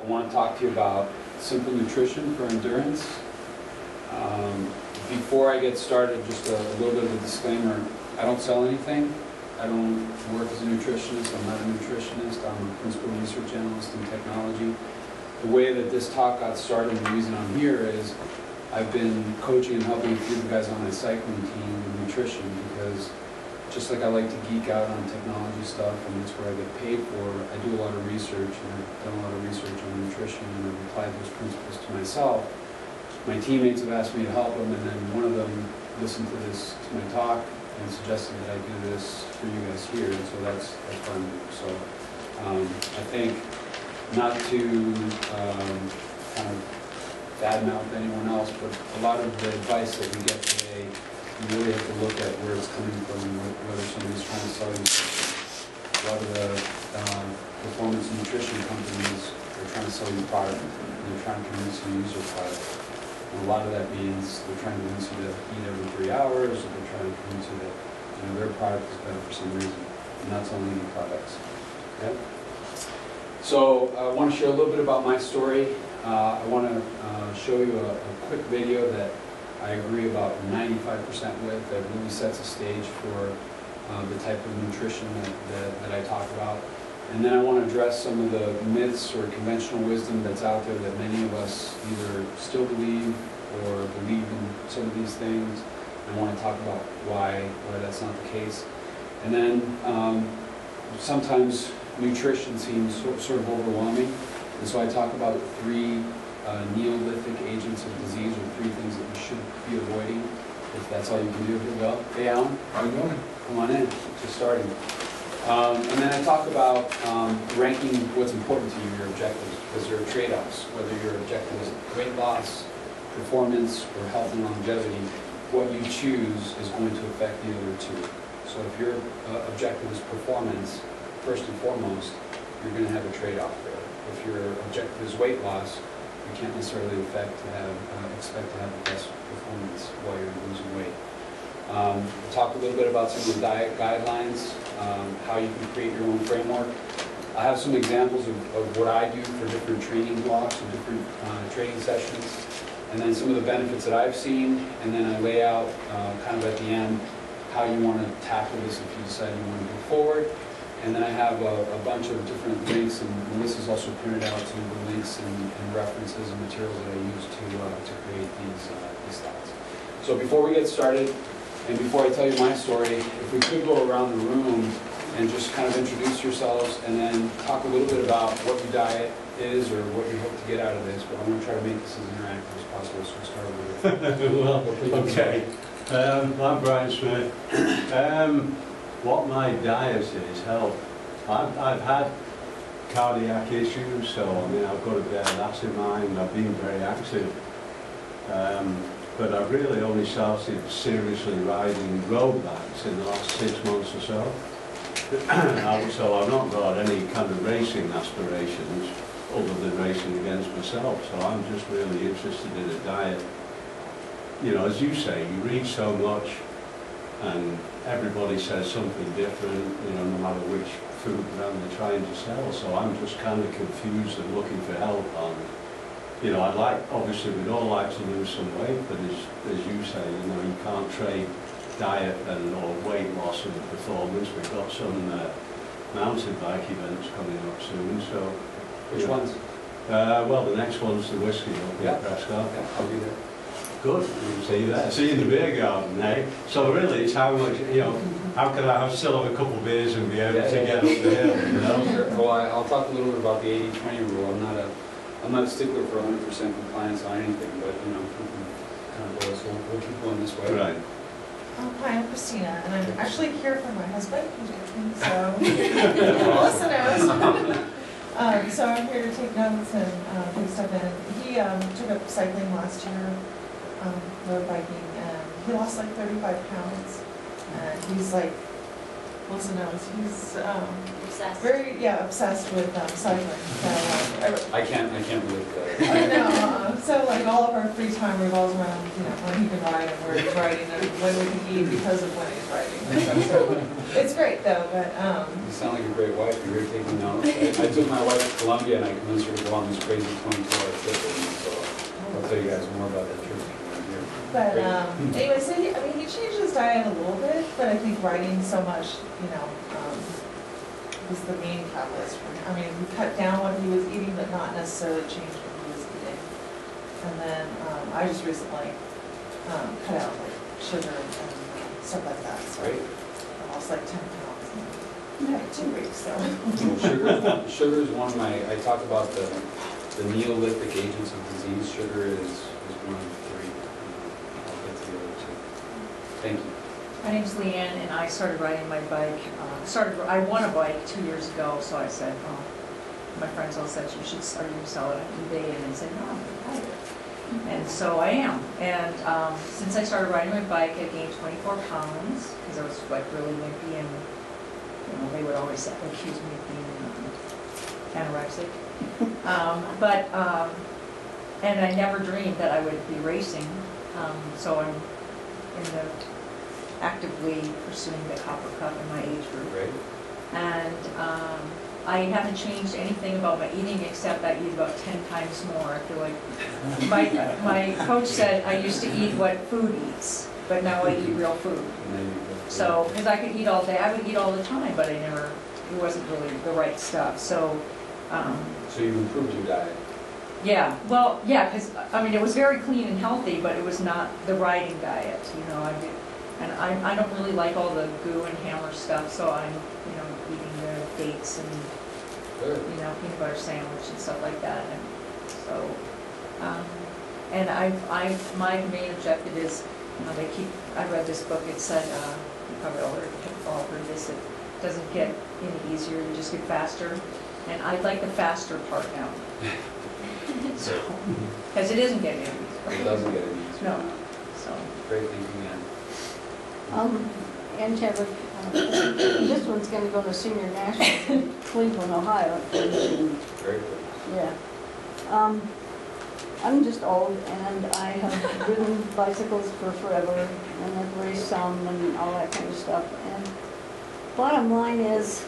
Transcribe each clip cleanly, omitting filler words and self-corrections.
I want to talk to you about simple nutrition for endurance. Before I get started, just a little bit of a disclaimer. I don't sell anything. I don't work as a nutritionist. I'm not a nutritionist. I'm a principal research analyst in technology. The way that this talk got started, and the reason I'm here is I've been coaching and helping a few of the guys on my cycling team with nutrition, because just like I like to geek out on technology stuff, and it's where I get paid for, I do a lot of research, and I've done a lot of research on nutrition, and I've applied those principles to myself. My teammates have asked me to help them, and then one of them listened to my talk and suggested that I do this for you guys here, and so that's what I'm doing. So I think not to kind of badmouth anyone else, but a lot of the advice that we get today, you really have to look at where it's coming from, and whether somebody's trying to sell you something. A lot of the performance and nutrition companies are trying to sell you product, and they're trying to convince you to use your product. And a lot of that means they're trying to convince you to eat every 3 hours, or they're trying to convince you that their product is better for some reason, and that's only the products. Okay? So I want to share a little bit about my story. I want to show you a quick video that I agree about 95% with, that really sets a stage for the type of nutrition that I talk about. And then I want to address some of the myths or conventional wisdom that's out there that many of us either still believe or believe in some of these things. I want to talk about why that's not the case. And then sometimes nutrition seems sort of overwhelming. And so I talk about 3 Neolithic agents of disease, or 3 things that we should be avoiding, if that's all you can do. Here we go. Hey, Alan. How you doing? Come on in. Just starting. And then I talk about ranking what's important to you, your objectives, because there are trade-offs. Whether your objective is weight loss, performance, or health and longevity, what you choose is going to affect the other 2. So if your objective is performance, first and foremost, you're going to have a trade-off there. If your objective is weight loss, you can't necessarily expect to have the best performance while you're losing weight. We'll talk a little bit about some of the diet guidelines, how you can create your own framework. I have some examples of what I do for different training blocks and different training sessions, and then some of the benefits that I've seen, and then I lay out kind of at the end how you want to tackle this if you decide you want to go forward. And then I have a bunch of different links, and this is also printed out to the links and references and materials that I use to create these slides. So before we get started, and before I tell you my story, if we could go around the room and just kind of introduce yourselves, and then talk a little bit about what your diet is or what you hope to get out of this. But I'm going to try to make this as interactive as possible, so we'll start with well, okay. I'm Brian Smith. What my diet is, health. I've had cardiac issues, so I mean I've got to bear that in mind. I've been very active, but I've really only started seriously riding road bikes in the last 6 months or so. So I've not got any kind of racing aspirations other than racing against myself. So I'm just really interested in a diet. You know, as you say, you read so much, and everybody says something different, no matter which food brand they're trying to sell. So I'm just kind of confused and looking for help on, I'd like, obviously we'd all like to lose some weight, but as you say, you can't trade diet or weight loss with performance. We've got some mountain bike events coming up soon, so. Which ones? Well, the next one's the whiskey up in Prescott. Yeah, I'll be there. Good. See you there. See you in the beer garden, eh? So really, it's how much, how can I still have a couple of beers and be able to get up the hill, Sure. Well, I'll talk a little bit about the 80-20 rule. I'm not a stickler for 100% compliance on anything, but we can kind of go, so we'll keep going this way. Right. Hi, I'm Christina, and I'm actually here for my husband, who's with me, so Melissa knows. So I'm here to take notes and take stuff in. He took up cycling last year, road biking, and he lost like 35 pounds. And he's like, Melissa knows, he's Obsessed. very, obsessed with cycling. So, I can't relate to that. I know. So like all of our free time revolves around, when he can ride and where he's riding and when we can eat because of when he's riding. It's great though, but, You sound like a great wife, you're here taking notes. I took my wife to Colombia and I convinced her to go on this crazy 24-hour trip with me, so I'll tell you guys more about that trip when I'm here. but, Great. anyway, so he changed his diet a little bit, but I think writing so much, was the main catalyst for him. I mean, we cut down what he was eating, but not necessarily changed what he was eating. And then, I just recently, cut out like sugar and stuff like that, so Right? I lost like 10 pounds in like 2 weeks, so. Sugar is one of my, I talk about the Neolithic agents of disease. Sugar is one of the 3. I'll get to the other 2. Thank you. My name's Leanne, and I started riding my bike. I won a bike 2 years ago, so I said, oh, my friends all said you should start to sell it on eBay, and I said, no, I'm going to buy it. And so I am. And since I started riding my bike, I gained 24 pounds because I was like really wimpy, and they would always accuse me of being anorexic. And I never dreamed that I would be racing. So I'm actively pursuing the Copper Cup in my age group. Right? And I haven't changed anything about my eating except I eat about 10 times more. I feel like my coach said I used to eat what food eats, but now I eat real food. So, because I could eat all day, I would eat all the time, but it wasn't really the right stuff. So you've improved your diet? Yeah, well, yeah, because, I mean, it was very clean and healthy, but it was not the riding diet, And I don't really like all the goo and hammer stuff, so I'm, eating the dates and, Good. peanut butter sandwich and stuff like that. And so, and my main objective is, I read this book, it said, you probably all heard this, it doesn't get any easier, you just get faster. And I like the faster part now. So, because it isn't getting any easier. It doesn't get any easier. No. So. Great thinking, Ann. Ann Chadwick, this one's going to go to Senior Nationals in Cleveland, Ohio. Very good. Yeah. I'm just old, and I have ridden bicycles for forever, and I've raced some and all that kind of stuff. And bottom line is,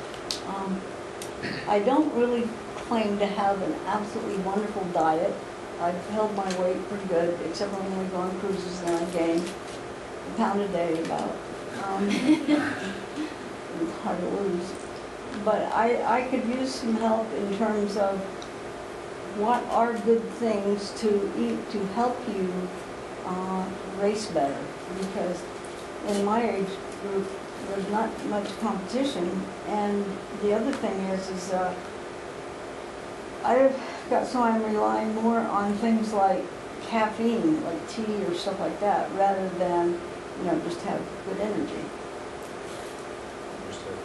I don't really claim to have an absolutely wonderful diet. I've held my weight pretty good, except when we go on cruises and I gain a pound a day about. It's hard to lose. But I could use some help in terms of what are good things to eat to help you race better. Because in my age group, there's not much competition. And the other thing is I've got, so I'm relying more on things like caffeine, like tea or stuff like that, rather than, just have good energy. Understood.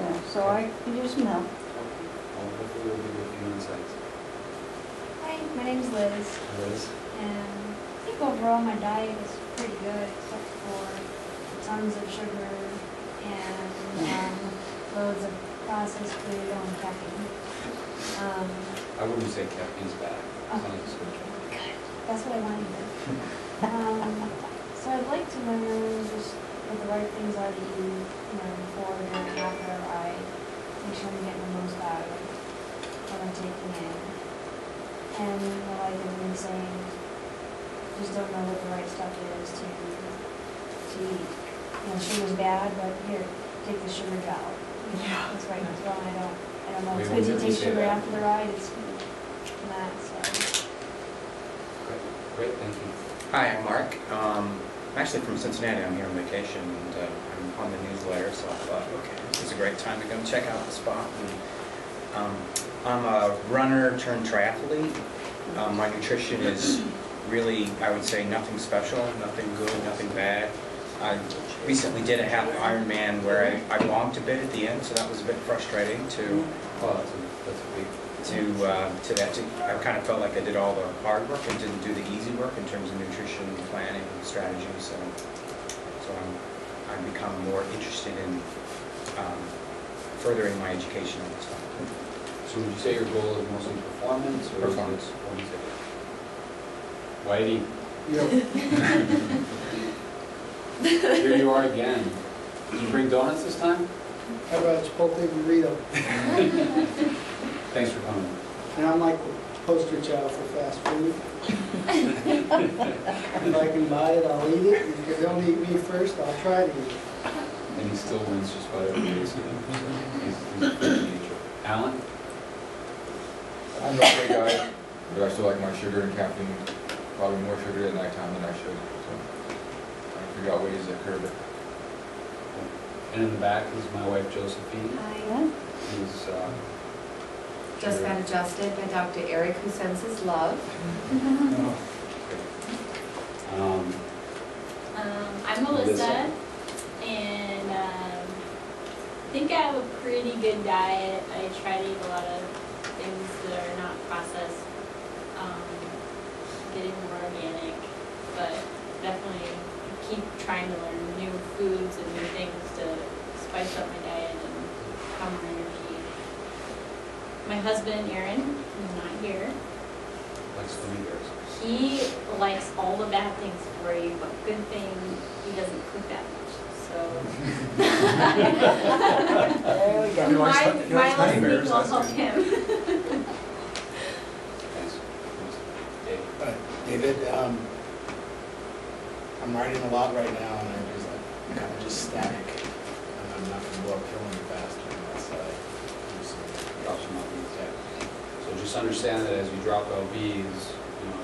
Yeah, so I could use some help. Well, hopefully we'll give you a few insights. Hi, my name's Liz, Liz? and I think overall my diet is pretty good, except for tons of sugar and loads of processed food on caffeine. I wouldn't say caffeine's bad. It's not like it's good. Good, that's what I wanted to hear. So I'd like to learn just what the right things are to eat, before, during, after a ride. Make sure I'm getting the most out of what I'm taking in. And like I've been saying, just don't know what the right stuff is to eat. Sugar's bad, but here, take the sugar out. Yeah. That's right as well. I don't know. We It's won't good to really take say sugar that. after the ride. It's not, so. Great, thank you. Hi, I'm Mark. I'm actually from Cincinnati. I'm here on vacation, and I'm on the newsletter, so I thought, okay, this is a great time to come check out the spot. And, I'm a runner turned triathlete. My nutrition is really, I would say, nothing special, nothing good, nothing bad. I recently did a half Ironman where I bonked a bit at the end, so that was a bit frustrating to I kind of felt like I did all the hard work and didn't do the easy work in terms of nutrition planning and strategy. So I've become more interested in furthering my education on this topic. So would you say your goal is mostly performance or Performance. is it Whitey? Here you are again. Did you bring donuts this time? How about Chipotle burrito? Thanks for coming. And I'm like the poster child for fast food. If I can buy it, I'll eat it. If you don't eat me first, I'll try to eat it. And he still wins just about every race. He's a good nature. Alan? I'm not a big guy, but I still like my sugar and caffeine. Probably more sugar at nighttime than I should. So trying to figure out ways to curb it. And in the back is my wife Josephine. Yeah. Who's Just got adjusted by Dr. Eric, who sends his love. um, I'm Melissa, and I think I have a pretty good diet. I try to eat a lot of things that are not processed, getting more organic, but definitely keep trying to learn new foods and new things to spice up my diet and have more energy. My husband, Aaron, who's not here, likes funny girls. he likes all the bad things for you, but good thing he doesn't cook that much. So There we go. my last week will help him. Thanks. Dave? David, I'm writing a lot right now, and I'm kind of just static. And I'm not going to go up killing it faster unless I do something. Drops from LBs, yeah. So just understand that as you drop LBs,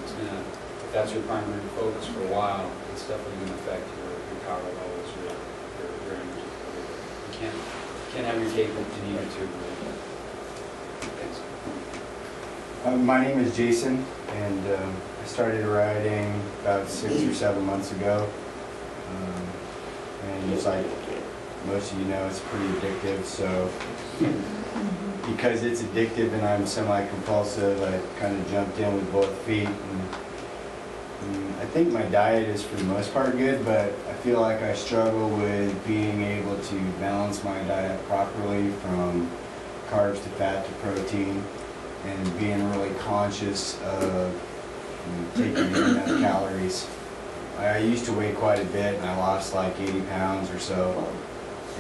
it's gonna, if that's your primary focus for a while, it's definitely gonna affect your power levels, your energy. You can't have your cake if you need it to. Thanks. My name is Jason, and I started riding about 6 or 7 months ago. And just like most of you know, it's pretty addictive, so because it's addictive and I'm semi-compulsive, I kind of jumped in with both feet. And I think my diet is for the most part good, but I feel like I struggle with being able to balance my diet properly from carbs to fat to protein, and being really conscious of taking in enough calories. I used to weigh quite a bit, and I lost like 80 pounds or so.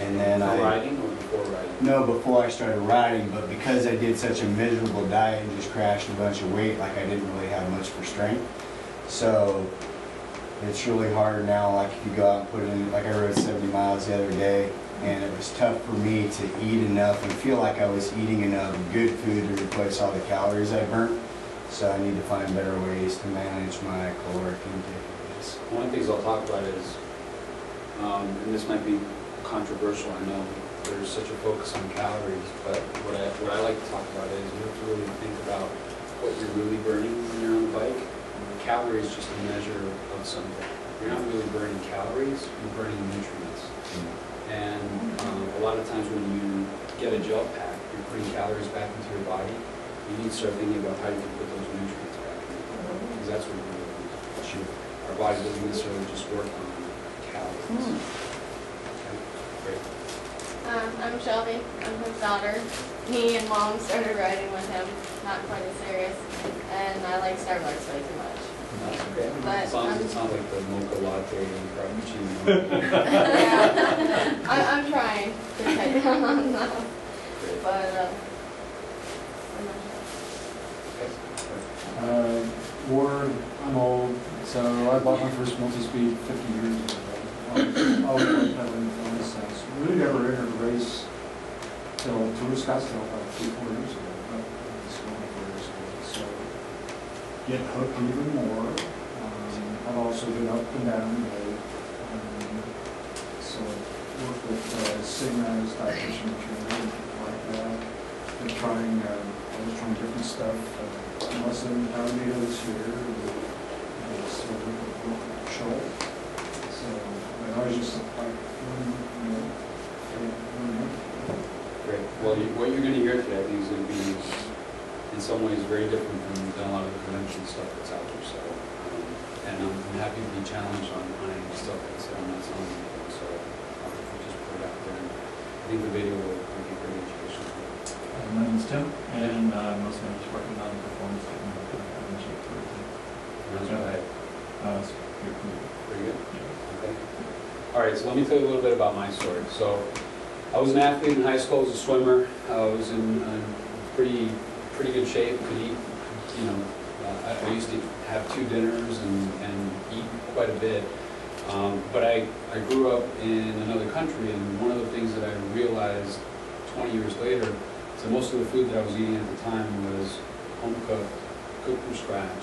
And then Before riding or before riding? No, before I started riding, but because I did such a miserable diet and just crashed a bunch of weight, like I didn't really have much for strength. So it's really hard now, like if you go out and put in, like I rode 70 miles the other day, and it was tough for me to eat enough and feel like I was eating enough good food to replace all the calories I burnt. So I need to find better ways to manage my caloric intake. One of the things I'll talk about is, and this might be controversial, I know there's such a focus on calories, but what I like to talk about is you have to really think about what you're really burning when you're on the bike. Calories is just a measure of something. You're not really burning calories, you're burning nutrients. And a lot of times when you get a gel pack, you're putting calories back into your body. You need to start thinking about how you can put those nutrients back in, because that's what we're really doing. Our body doesn't necessarily just work on calories. Great. I'm Shelby. I'm his daughter. Me and Mom started riding with him, not quite as serious, and I like Starbucks way too much. Okay. But, It sounds like the mocha latte and frappuccino. Yeah, I'm trying to cut down on that, Great. but I'm not sure. Ward, I'm old, so I bought my first multi-speed 50 years ago. I always loved having fun since. Really never entered a race till Tour de Scottsdale about 3-4 years ago. So getting hooked even more. I've also been up and down the road. So work with Sigma's dietitian trainer and people like that. Been trying, I was trying different stuff. Less than Alameda this year, and so we could show. So I was just like, Great. Well, what you're going to hear today, I think, is going to be, in some ways, very different from a lot of the conventional stuff that's out there. So, and I'm happy to be challenged on any stuff that's I'm not telling you. So I'll just put it out there. And I think the video will be pretty educational. My name is Tim, and most of just working on performance technology and shape How's your diet? It's pretty good. Pretty good? Yeah. Okay. All right, so let me tell you a little bit about my story. So I was an athlete in high school, I was a swimmer. I was in pretty good shape, could eat, you know, I used to have 2 dinners and eat quite a bit. But I grew up in another country, and one of the things that I realized 20 years later is that most of the food that I was eating at the time was home cooked, cooked from scratch,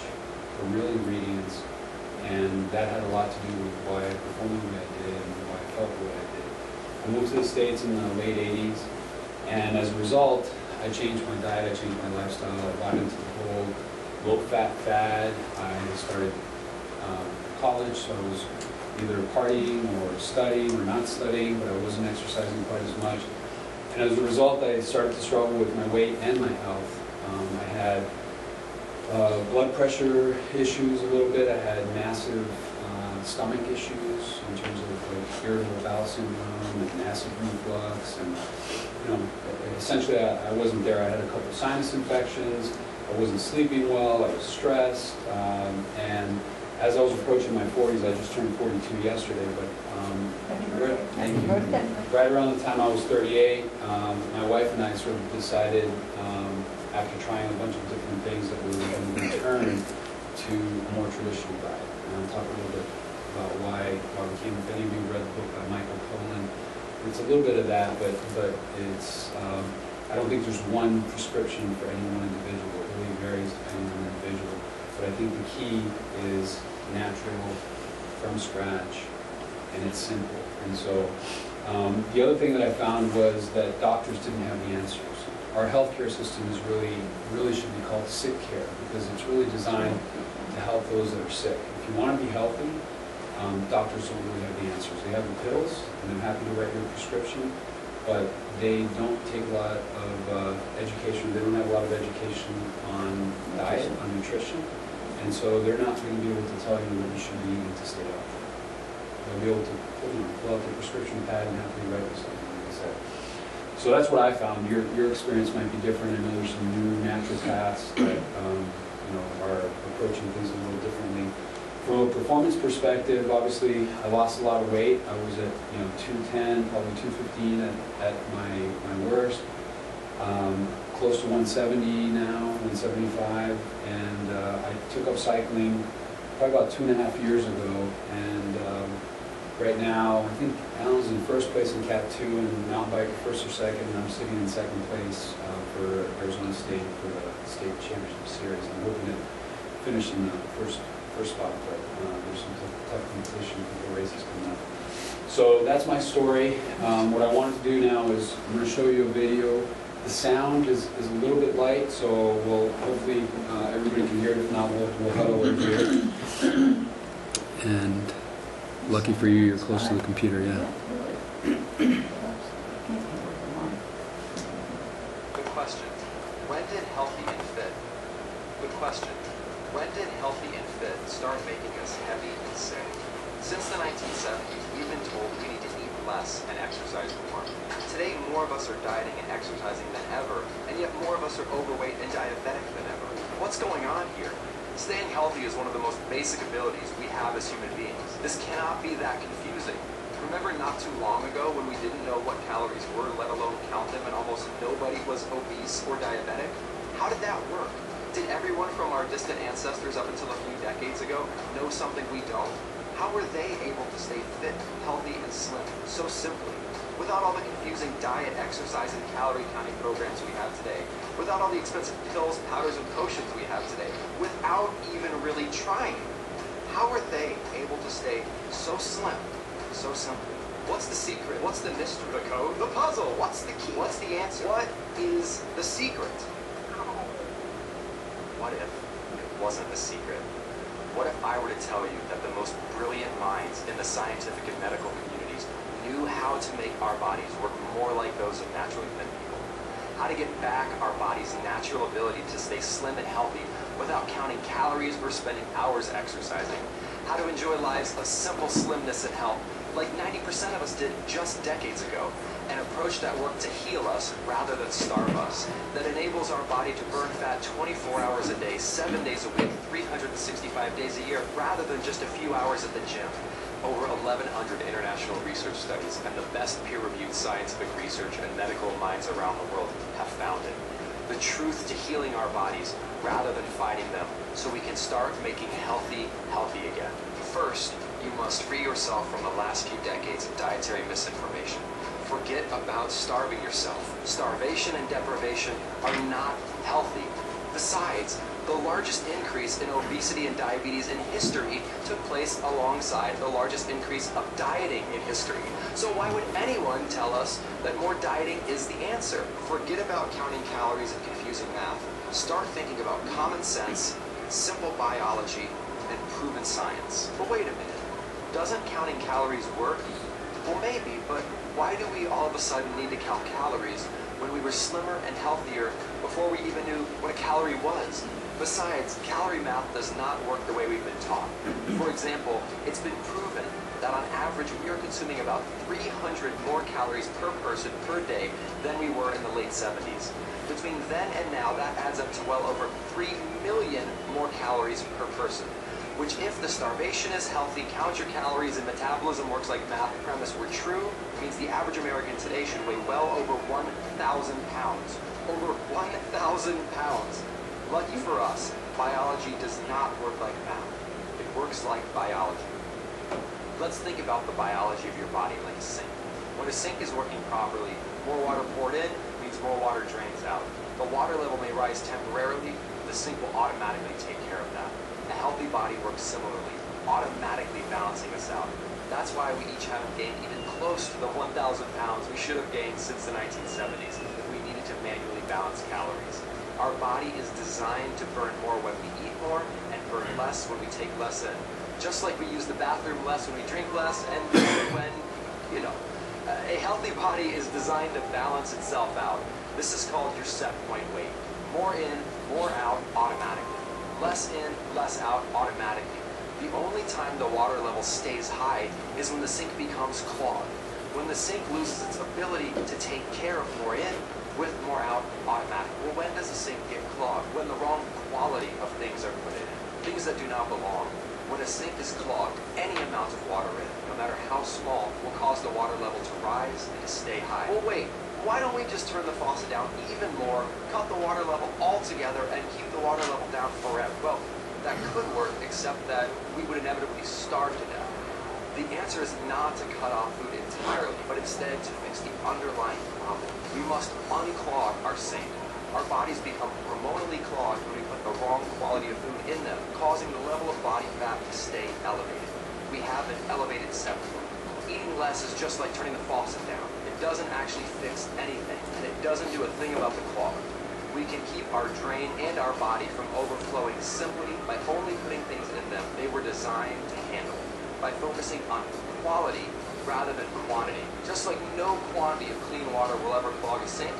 for real ingredients, and that had a lot to do with why I performed the way I did and why I felt the way I did. I moved to the States in the late 80s, and as a result, I changed my diet, I changed my lifestyle, I bought into the whole low-fat fad. I started college, so I was either partying or studying or not studying, but I wasn't exercising quite as much. And as a result, I started to struggle with my weight and my health. I had blood pressure issues a little bit. I had massive stomach issues in terms of like irritable bowel syndrome and acid reflux, and essentially I wasn't there. I had a couple of sinus infections. I wasn't sleeping well. I was stressed, and as I was approaching my 40s, I just turned 42 yesterday, but right around the time I was 38, my wife and I sort of decided, after trying a bunch of different things, that we were going to return to a more traditional diet. And I'll talk a little bit about why we came. If any of you read the book by Michael Pollan, it's a little bit of that, but it's, I don't think there's one prescription for any one individual. It really varies depending on the individual. But I think the key is natural, from scratch, and it's simple. And so the other thing that I found was that doctors didn't have the answers. Our healthcare system is really should be called sick care, because it's really designed to help those that are sick. If you want to be healthy, doctors don't really have the answers. They have the pills, and they're happy to write your prescription, but they don't take a lot of education. They don't have a lot of education on diet, on nutrition, and so they're not going to be able to tell you what you should be eating to stay healthy. They'll be able to pull out the prescription pad and happily write you something, like I said. So that's what I found. Your experience might be different. I know there's some new naturopaths that are approaching things a little differently. From a performance perspective, obviously, I lost a lot of weight. I was at 210, probably 215 at my worst. Close to 170 now, 175, and I took up cycling probably about 2.5 years ago, and right now, I think Alan's in first place in Cat 2 and mountain bike first or second, and I'm sitting in second place for Arizona State for the state championship series. I'm hoping to finish in the first spot, but there's some tough competition with the races coming up. So that's my story. What I wanted to do now is I'm going to show you a video. The sound is a little bit light, so hopefully everybody can hear it. If not, we'll huddle over here. And lucky for you, you're close to the computer, yeah. Good question. When did healthy and fit? Good question. When did healthy and fit start making us heavy and sick? Since the 1970s, we've been told we need to eat less and exercise more. Today, more of us are dieting and exercising than ever, and yet more of us are overweight and diabetic than ever. What's going on here? Staying healthy is one of the most basic abilities we have as human beings. This cannot be that confusing. Remember not too long ago when we didn't know what calories were, let alone count them, and almost nobody was obese or diabetic? How did that work? Did everyone from our distant ancestors up until a few decades ago know something we don't? How were they able to stay fit, healthy, and slim so simply? Without all the confusing diet, exercise, and calorie counting programs we have today, without all the expensive pills, powders, and potions we have today, without even really trying. How are they able to stay so slim, so simple? What's the secret? What's the mystery? The code? The puzzle? What's the key? What's the answer? What is the secret? What if it wasn't a secret? What if I were to tell you that the most brilliant minds in the scientific and medical communities knew how to make our bodies work more like those of naturally thin people? How to get back our body's natural ability to stay slim and healthy without counting calories or spending hours exercising? How to enjoy lives of simple slimness and health like 90% of us did just decades ago, and approach that work to heal us rather than starve us, that enables our body to burn fat 24 hours a day, 7 days a week, 365 days a year, rather than just a few hours at the gym. Over 1,100 international research studies and the best peer-reviewed scientific research and medical minds around the world have found it. The truth to healing our bodies rather than fighting them, so we can start making healthy again. First, you must free yourself from the last few decades of dietary misinformation. Forget about starving yourself. Starvation and deprivation are not healthy. Besides, the largest increase in obesity and diabetes in history took place alongside the largest increase of dieting in history. So why would anyone tell us that more dieting is the answer? Forget about counting calories and confusing math. Start thinking about common sense, simple biology, and proven science. But wait a minute, doesn't counting calories work? Well, maybe, but why do we all of a sudden need to count calories when we were slimmer and healthier before we even knew what a calorie was? Besides, calorie math does not work the way we've been taught. For example, it's been proven that on average we are consuming about 300 more calories per person per day than we were in the late 70s. Between then and now, that adds up to well over 3 million more calories per person. Which, if the starvation is healthy, count your calories, and metabolism works like math premise were true, means the average American today should weigh well over 1,000 pounds. Over 1,000 pounds. Lucky for us, biology does not work like math. It works like biology. Let's think about the biology of your body like a sink. When a sink is working properly, more water poured in means more water drains out. The water level may rise temporarily, but the sink will automatically take care of that. A healthy body works similarly, automatically balancing us out. That's why we each haven't gained even close to the 1,000 pounds we should have gained since the 1970s if we needed to manually balance calories. Our body is designed to burn more when we eat more and burn less when we take less in. Just like we use the bathroom less when we drink less and when, a healthy body is designed to balance itself out. This is called your set point weight. More in, more out automatically. Less in, less out automatically. The only time the water level stays high is when the sink becomes clogged. When the sink loses its ability to take care of more in with more out automatically. Well, when does the sink get clogged? When the wrong quality of things are put in, things that do not belong. When a sink is clogged, any amount of water in, no matter how small, will cause the water level to rise and to stay high. Well, wait. Why don't we just turn the faucet down even more, cut the water level altogether, and keep the water level down forever? Well, that could work, except that we would inevitably starve to death. The answer is not to cut off food entirely, but instead to fix the underlying problem. We must unclog our sink. Our bodies become hormonally clogged when we put the wrong quality of food in them, causing the level of body fat to stay elevated. We have an elevated set point. Eating less is just like turning the faucet down. It doesn't actually fix anything, and it doesn't do a thing about the clog. We can keep our drain and our body from overflowing simply by only putting things in them they were designed to handle, by focusing on quality rather than quantity. Just like no quantity of clean water will ever clog a sink,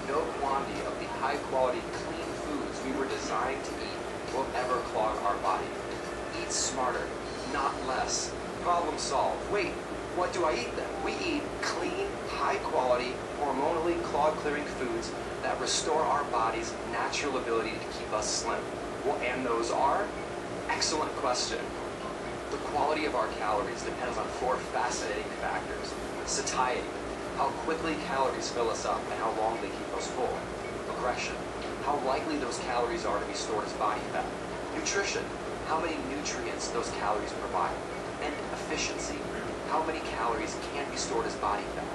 no quantity of the high-quality, clean foods we were designed to eat will ever clog our body. Eat smarter, not less. Problem solved. Wait. What do I eat then? We eat clean, high-quality, hormonally clog-clearing foods that restore our body's natural ability to keep us slim. Well, and those are? Excellent question. The quality of our calories depends on 4 fascinating factors. Satiety, how quickly calories fill us up and how long they keep us full. Aggression, how likely those calories are to be stored as body fat. Nutrition, how many nutrients those calories provide. And efficiency, how many calories can be stored as body fat.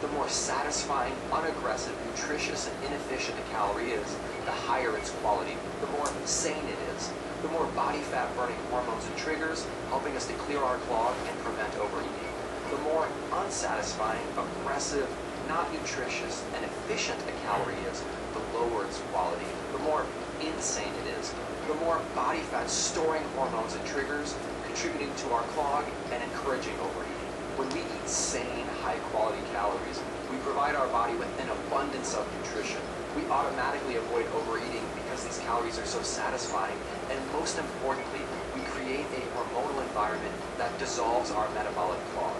The more satisfying, unaggressive, nutritious, and inefficient a calorie is, the higher its quality, the more sane it is. The more body fat burning hormones and triggers, helping us to clear our clog and prevent overeating. The more unsatisfying, aggressive, not nutritious, and efficient a calorie is, the lower its quality, the more insane it is. The more body fat storing hormones and triggers, contributing to our clog and encouraging overeating. When we eat sane, high-quality calories, we provide our body with an abundance of nutrition. We automatically avoid overeating because these calories are so satisfying, and most importantly, we create a hormonal environment that dissolves our metabolic clog.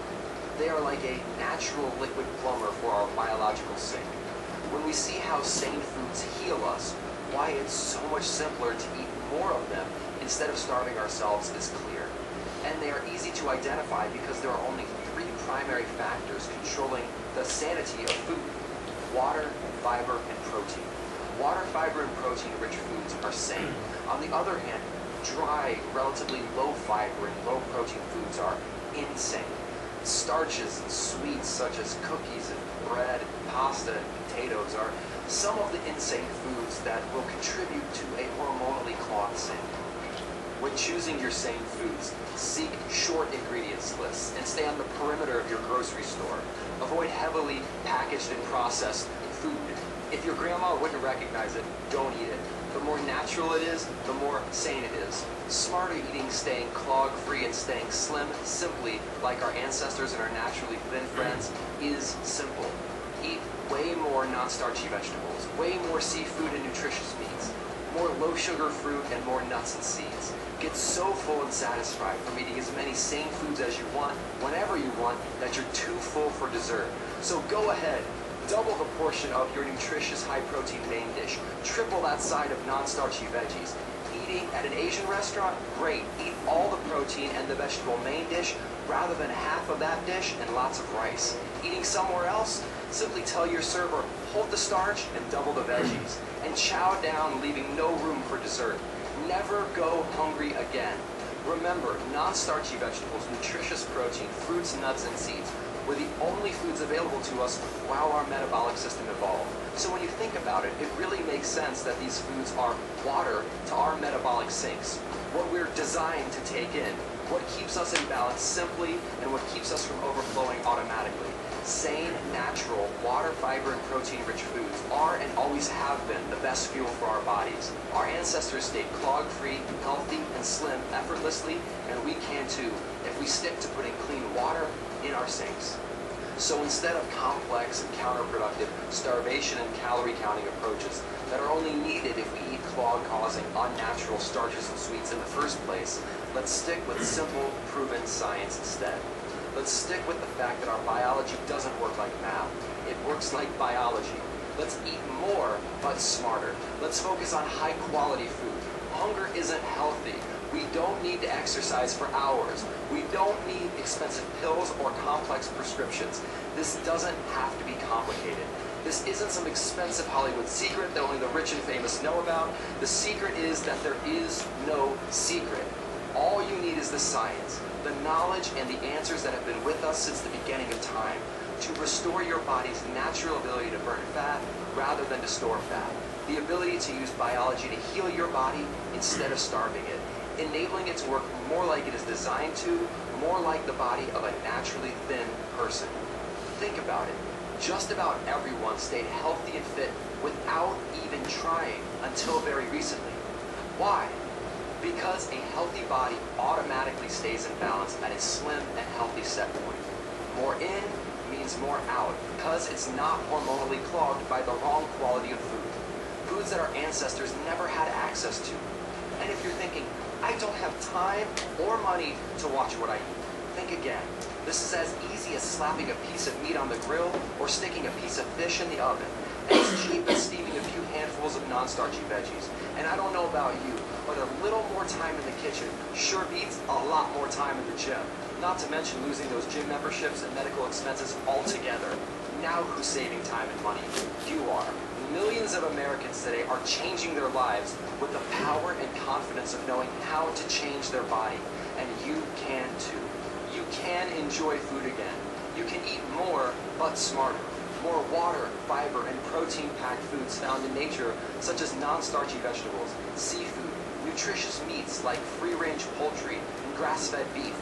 They are like a natural liquid plumber for our biological sink. When we see how sane foods heal us, why it's so much simpler to eat more of them instead of starving ourselves is clear. and they are easy to identify because there are only 3 primary factors controlling the sanity of food: water, fiber, and protein. Water, fiber, and protein-rich foods are sane. On the other hand, dry, relatively low fiber and low protein foods are insane. Starches and sweets such as cookies and bread, pasta, and potatoes are some of the insane foods that will contribute to a hormonally clogged sink. When choosing your sane foods, seek short ingredients lists and stay on the perimeter of your grocery store. Avoid heavily packaged and processed food. If your grandma wouldn't recognize it, don't eat it. The more natural it is, the more sane it is. Smarter eating, staying clog-free and staying slim, simply like our ancestors and our naturally thin friends, is simple. Eat way more non-starchy vegetables, way more seafood and nutritious meats, more low-sugar fruit and more nuts and seeds. Get so full and satisfied from eating as many sane foods as you want, whenever you want, that you're too full for dessert. So go ahead. Double the portion of your nutritious high-protein main dish. Triple that side of non-starchy veggies. Eating at an Asian restaurant? Great. Eat all the protein and the vegetable main dish rather than half of that dish and lots of rice. Eating somewhere else? Simply tell your server, hold the starch and double the veggies. And chow down, leaving no room for dessert. Never go hungry again. Remember, non-starchy vegetables, nutritious protein, fruits, nuts, and seeds were the only foods available to us while our metabolic system evolved. So when you think about it, it really makes sense that these foods are water to our metabolic sinks, what we're designed to take in, what keeps us in balance simply, and what keeps us from overflowing automatically. Sane, natural, water, fiber, and protein-rich foods are and always have been the best fuel for our bodies. Our ancestors stayed clog-free, healthy, and slim effortlessly, and we can too if we stick to putting clean water in our sinks. So instead of complex and counterproductive starvation and calorie counting approaches that are only needed if we eat clog-causing unnatural starches and sweets in the first place, let's stick with simple, proven science instead. Let's stick with the fact that our biology doesn't work like math. It works like biology. Let's eat more, but smarter. Let's focus on high-quality food. Hunger isn't healthy. We don't need to exercise for hours. We don't need expensive pills or complex prescriptions. This doesn't have to be complicated. This isn't some expensive Hollywood secret that only the rich and famous know about. The secret is that there is no secret. All you need is the science, the knowledge, and the answers that have been with us since the beginning of time to restore your body's natural ability to burn fat rather than to store fat. The ability to use biology to heal your body instead of starving it, enabling it to work more like it is designed to, more like the body of a naturally thin person. Think about it. Just about everyone stayed healthy and fit without even trying until very recently. Why? Because a healthy body automatically stays in balance at a slim and healthy set point. More in means more out because it's not hormonally clogged by the wrong quality of food. Foods that our ancestors never had access to. And if you're thinking, I don't have time or money to watch what I eat, think again. This is as easy as slapping a piece of meat on the grill or sticking a piece of fish in the oven. And it's cheap as steaming a few handfuls of non-starchy veggies. And I don't know about you, but a little more time in the kitchen sure beats a lot more time in the gym. Not to mention losing those gym memberships and medical expenses altogether. Now who's saving time and money? You are. Millions of Americans today are changing their lives with the power and confidence of knowing how to change their body. And you can too. You can enjoy food again. You can eat more, but smarter. More water, fiber, and protein-packed foods found in nature, such as non-starchy vegetables, seafood, nutritious meats like free-range poultry and grass-fed beef,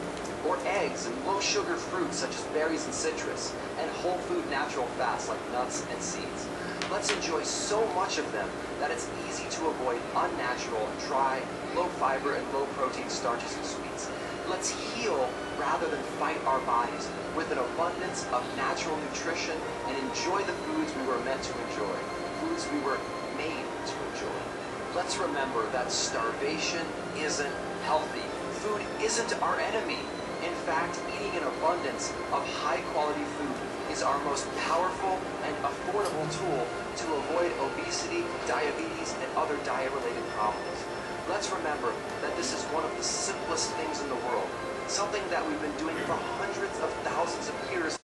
or eggs and low-sugar fruits such as berries and citrus, and whole-food natural fats like nuts and seeds. Let's enjoy so much of them that it's easy to avoid unnatural, dry, low-fiber, and low-protein starches and sweets. Let's heal rather than fight our bodies with an abundance of natural nutrition and enjoy the foods we were meant to enjoy, foods we were made to enjoy. Let's remember that starvation isn't healthy. Food isn't our enemy. In fact, eating an abundance of high-quality food is our most powerful and affordable tool to avoid obesity, diabetes, and other diet-related problems. Let's remember that this is one of the simplest things in the world, something that we've been doing for hundreds of thousands of years.